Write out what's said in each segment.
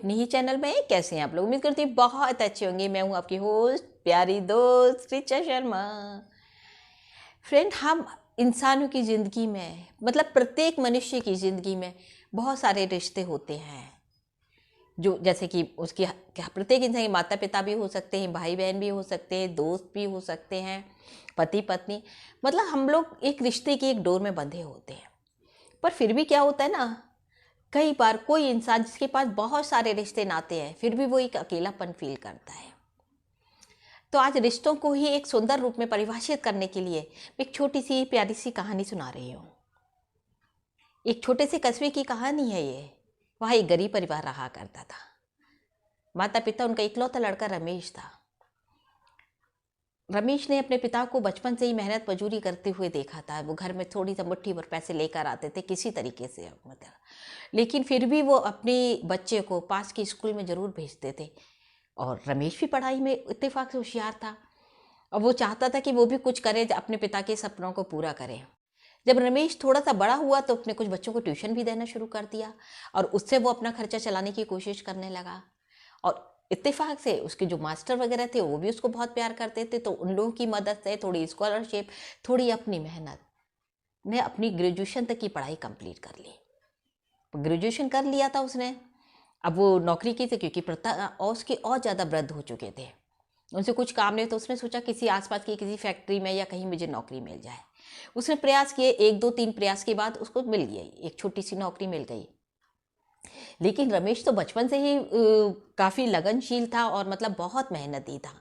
अपने ही चैनल में। कैसे हैं आप लोग? उम्मीद करती हूँ बहुत अच्छे होंगे। मैं हूँ आपकी होस्ट प्यारी दोस्त ऋचा शर्मा। फ्रेंड, हम इंसानों की ज़िंदगी में, मतलब प्रत्येक मनुष्य की ज़िंदगी में बहुत सारे रिश्ते होते हैं, जो जैसे कि उसकी प्रत्येक इंसान के माता पिता भी हो सकते हैं, भाई बहन भी हो सकते हैं, दोस्त भी हो सकते हैं, पति पत्नी, मतलब हम लोग एक रिश्ते की एक डोर में बंधे होते हैं। पर फिर भी क्या होता है ना, कई बार कोई इंसान जिसके पास बहुत सारे रिश्ते नाते हैं, फिर भी वो एक अकेलापन फील करता है। तो आज रिश्तों को ही एक सुंदर रूप में परिभाषित करने के लिए एक छोटी सी प्यारी सी कहानी सुना रही हूँ। एक छोटे से कस्बे की कहानी है ये। वहाँ एक गरीब परिवार रहा करता था। माता पिता, उनका इकलौता लड़का रमेश था। रमेश ने अपने पिता को बचपन से ही मेहनत मजूरी करते हुए देखा था। वो घर में थोड़ी सी मुट्ठी भर पैसे लेकर आते थे किसी तरीके से, मतलब, लेकिन फिर भी वो अपने बच्चे को पास के स्कूल में ज़रूर भेजते थे। और रमेश भी पढ़ाई में इत्तेफाक से होशियार था और वो चाहता था कि वो भी कुछ करे, अपने पिता के सपनों को पूरा करे। जब रमेश थोड़ा सा बड़ा हुआ तो अपने कुछ बच्चों को ट्यूशन भी देना शुरू कर दिया और उससे वो अपना खर्चा चलाने की कोशिश करने लगा। और इत्तेफाक से उसके जो मास्टर वगैरह थे वो भी उसको बहुत प्यार करते थे। तो उन लोगों की मदद से, थोड़ी स्कॉलरशिप, थोड़ी अपनी मेहनत ने अपनी ग्रेजुएशन तक की पढ़ाई कंप्लीट कर ली। ग्रेजुएशन कर लिया था उसने। अब वो नौकरी की थी क्योंकि और उसके और ज़्यादा वृद्ध हो चुके थे, उनसे कुछ काम नहीं। तो उसने सोचा किसी आसपास की किसी फैक्ट्री में या कहीं मुझे नौकरी मिल जाए। उसने प्रयास किए, 1 2 3 प्रयास के बाद उसको मिल गई, एक छोटी सी नौकरी मिल गई। लेकिन रमेश तो बचपन से ही काफ़ी लगनशील था और मतलब बहुत मेहनती था।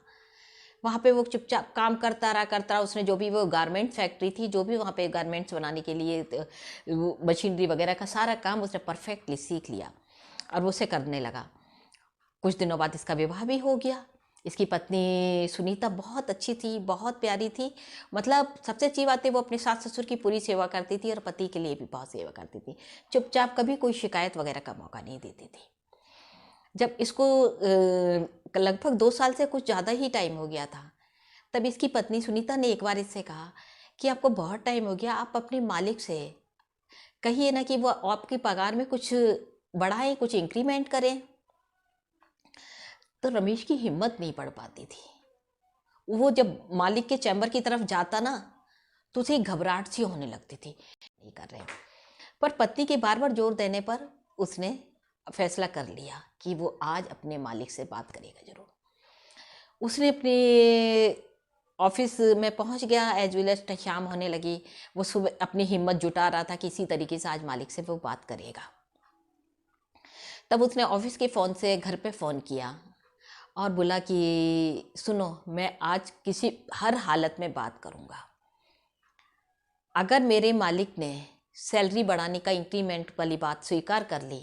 वहाँ पे वो चुपचाप काम करता रहा। उसने जो भी, वो गारमेंट फैक्ट्री थी, जो भी वहाँ पे गारमेंट्स बनाने के लिए मशीनरी वगैरह का सारा काम उसने परफेक्टली सीख लिया और वो उसे करने लगा। कुछ दिनों बाद इसका विवाह भी हो गया। इसकी पत्नी सुनीता बहुत अच्छी थी, बहुत प्यारी थी। मतलब सबसे अच्छी बात है, वो अपने सास ससुर की पूरी सेवा करती थी और पति के लिए भी बहुत सेवा करती थी। चुपचाप, कभी कोई शिकायत वगैरह का मौका नहीं देती थी। जब इसको लगभग 2 साल से कुछ ज़्यादा ही टाइम हो गया था, तब इसकी पत्नी सुनीता ने एक बार इससे कहा कि आपको बहुत टाइम हो गया, आप अपने मालिक से कहिए ना कि वो आपकी पगार में कुछ बढ़ाएं, कुछ इंक्रीमेंट करें। तो रमेश की हिम्मत नहीं पड़ पाती थी। वो जब मालिक के चैम्बर की तरफ जाता ना, तो उसे घबराहट सी होने लगती थी, नहीं कर रहे। पर पत्नी के बार बार जोर देने पर उसने फैसला कर लिया कि वो आज अपने मालिक से बात करेगा जरूर। उसने अपने ऑफिस में पहुंच गया। एज वेल एज शाम होने लगी। वो सुबह अपनी हिम्मत जुटा रहा था कि इसी तरीके से आज मालिक से वो बात करेगा। तब उसने ऑफिस के फ़ोन से घर पे फ़ोन किया और बोला कि सुनो, मैं आज किसी हर हालत में बात करूँगा। अगर मेरे मालिक ने सैलरी बढ़ाने का, इंक्रीमेंट वाली बात स्वीकार कर ली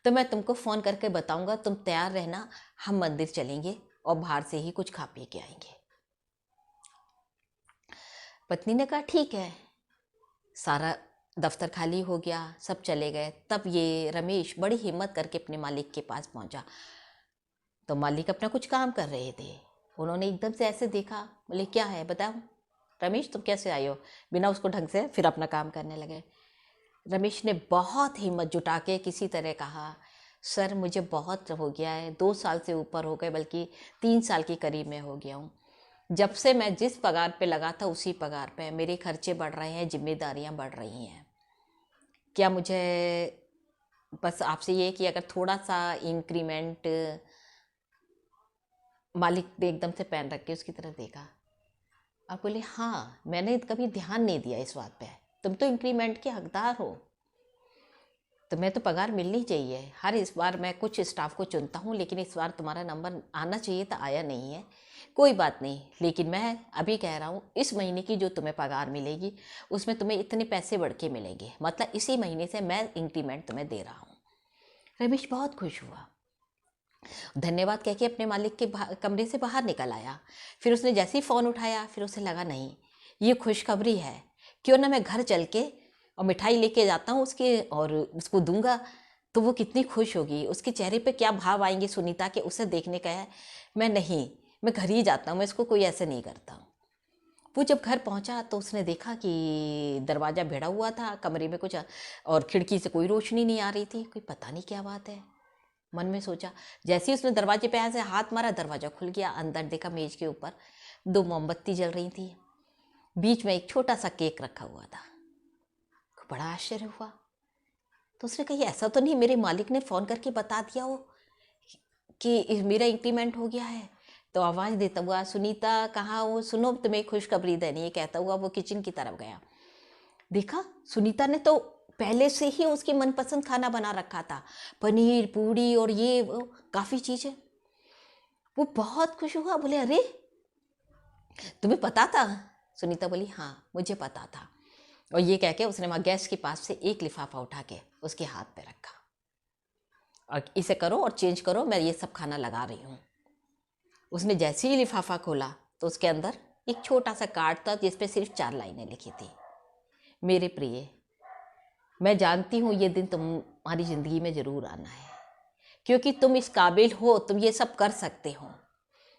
तो मैं तुमको फ़ोन करके बताऊंगा, तुम तैयार रहना, हम मंदिर चलेंगे और बाहर से ही कुछ खा पी के आएंगे। पत्नी ने कहा ठीक है। सारा दफ्तर खाली हो गया, सब चले गए। तब ये रमेश बड़ी हिम्मत करके अपने मालिक के पास पहुंचा। तो मालिक अपना कुछ काम कर रहे थे। उन्होंने एकदम से ऐसे देखा, बोले क्या है बताओ रमेश, तुम कैसे आए हो? बिना उसको ढंग से फिर अपना काम करने लगे। रमेश ने बहुत हिम्मत जुटा के किसी तरह कहा, सर मुझे बहुत हो गया है, 2 साल से ऊपर हो गए, बल्कि 3 साल के करीब में हो गया हूँ। जब से मैं जिस पगार पे लगा था उसी पगार पे मेरे खर्चे बढ़ रहे हैं, जिम्मेदारियाँ बढ़ रही हैं। क्या मुझे बस आपसे ये कि अगर थोड़ा सा इंक्रीमेंट। मालिक ने एकदम से पैन रख के उसकी तरफ देखा और बोले, हाँ मैंने कभी ध्यान नहीं दिया इस बात पे, तुम तो इंक्रीमेंट के हकदार हो, तुम्हें तो पगार मिलनी चाहिए। हर इस बार मैं कुछ स्टाफ को चुनता हूँ, लेकिन इस बार तुम्हारा नंबर आना चाहिए था, आया नहीं है। कोई बात नहीं, लेकिन मैं अभी कह रहा हूँ, इस महीने की जो तुम्हें पगार मिलेगी उसमें तुम्हें इतने पैसे बढ़ के मिलेंगे, मतलब इसी महीने से मैं इंक्रीमेंट तुम्हें दे रहा हूँ। रमेश बहुत खुश हुआ, धन्यवाद कह के अपने मालिक के कमरे से बाहर निकल आया। फिर उसने जैसे ही फ़ोन उठाया, फिर उसे लगा नहीं, ये खुशखबरी है, क्यों ना मैं घर चल के और मिठाई लेके जाता हूँ उसके और उसको दूंगा, तो वो कितनी खुश होगी, उसके चेहरे पे क्या भाव आएंगे सुनीता के, उसे देखने का है। मैं घर ही जाता हूँ, मैं इसको कोई ऐसे नहीं करता हूँ। वो जब घर पहुंचा तो उसने देखा कि दरवाज़ा भिड़ा हुआ था, कमरे में कुछ और खिड़की से कोई रोशनी नहीं आ रही थी। कोई पता नहीं क्या बात है, मन में सोचा। जैसे ही उसने दरवाजे पे ऐसे हाथ मारा, दरवाज़ा खुल गया। अंदर देखा मेज के ऊपर 2 मोमबत्ती जल रही थी, बीच में एक छोटा सा केक रखा हुआ था। बड़ा आश्चर्य हुआ। तो उसने कहा ऐसा तो नहीं मेरे मालिक ने फ़ोन करके बता दिया हो कि मेरा इंक्रीमेंट हो गया है? तो आवाज़ देता हुआ, सुनीता कहाँ हो, सुनो तुम्हें खुशखबरी देनी है, कहता हुआ वो किचन की तरफ गया। देखा सुनीता ने तो पहले से ही उसकी मनपसंद खाना बना रखा था, पनीर पूड़ी और ये वो काफ़ी चीज़ें। वो बहुत खुश हुआ, बोले अरे तुम्हें पता था? सुनीता बोली हाँ मुझे पता था। और ये कह के उसने वहाँ गैस के पास से एक लिफाफा उठा के उसके हाथ पे रखा, और इसे करो और चेंज करो, मैं ये सब खाना लगा रही हूँ। उसने जैसे ही लिफाफा खोला तो उसके अंदर एक छोटा सा कार्ड था जिस पे सिर्फ 4 लाइनें लिखी थी। मेरे प्रिय, मैं जानती हूँ ये दिन तुम्हारी ज़िंदगी में ज़रूर आना है, क्योंकि तुम इस काबिल हो, तुम ये सब कर सकते हो।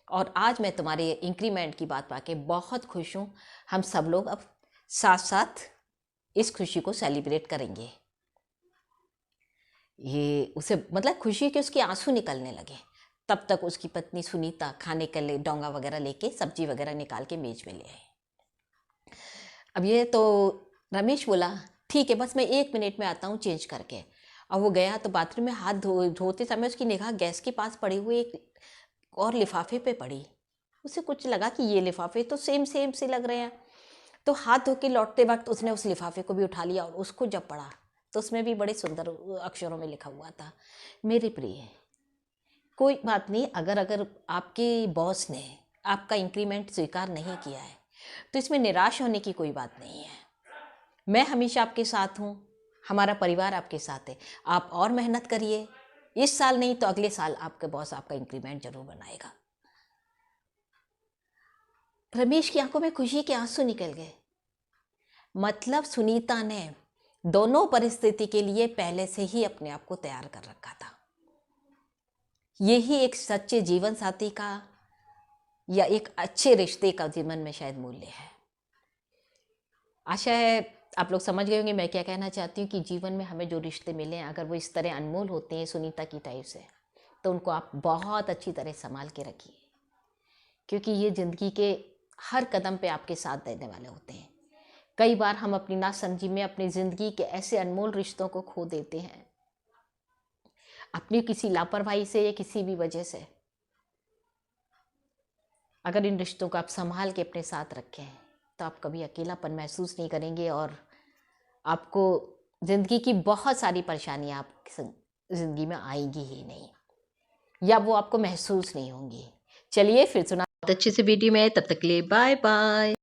और आज मैं तुम्हारे इंक्रीमेंट की बात पाके बहुत खुश हूँ। हम सब लोग अब साथ साथ इस खुशी को सेलिब्रेट करेंगे। ये उसे मतलब खुशी के उसके आंसू निकलने लगे। तब तक उसकी पत्नी सुनीता खाने के लिए डोंगा वगैरह लेके सब्जी वगैरह निकाल के मेज पे ले आई। अब ये तो रमेश बोला ठीक है बस मैं 1 मिनट में आता हूँ चेंज करके। और वो गया तो बाथरूम में हाथ धोते समय उसकी निगाह गैस के पास पड़े हुए एक और लिफाफे पे पड़ी। उसे कुछ लगा कि ये लिफाफे तो सेम सेम से लग रहे हैं। तो हाथ धो के लौटते वक्त उसने उस लिफाफे को भी उठा लिया और उसको जब पढ़ा तो उसमें भी बड़े सुंदर अक्षरों में लिखा हुआ था, मेरे प्रिय कोई बात नहीं, अगर आपके बॉस ने आपका इंक्रीमेंट स्वीकार नहीं किया है तो इसमें निराश होने की कोई बात नहीं है। मैं हमेशा आपके साथ हूँ, हमारा परिवार आपके साथ है। आप और मेहनत करिए, इस साल नहीं तो अगले साल आपके बॉस आपका इंक्रीमेंट जरूर बनाएगा। रमेश की आंखों में खुशी के आंसू निकल गए। मतलब सुनीता ने दोनों परिस्थिति के लिए पहले से ही अपने आप को तैयार कर रखा था। यही एक सच्चे जीवन साथी का या एक अच्छे रिश्ते का जीवन में शायद मूल्य है। आशा है आप लोग समझ गए होंगे मैं क्या कहना चाहती हूँ कि जीवन में हमें जो रिश्ते मिले हैं अगर वो इस तरह अनमोल होते हैं सुनीता की टाइप से, तो उनको आप बहुत अच्छी तरह संभाल के रखिए, क्योंकि ये ज़िंदगी के हर कदम पे आपके साथ देने वाले होते हैं। कई बार हम अपनी नासमझी में अपनी ज़िंदगी के ऐसे अनमोल रिश्तों को खो देते हैं अपनी किसी लापरवाही से या किसी भी वजह से। अगर इन रिश्तों को आप संभाल के अपने साथ रखें तो आप कभी अकेलापन महसूस नहीं करेंगे और आपको ज़िंदगी की बहुत सारी परेशानियाँ आपकी ज़िंदगी में आएंगी ही नहीं, या वो आपको महसूस नहीं होंगी। चलिए फिर सुना बहुत अच्छे से वीडियो में, तब तक के लिए बाय बाय।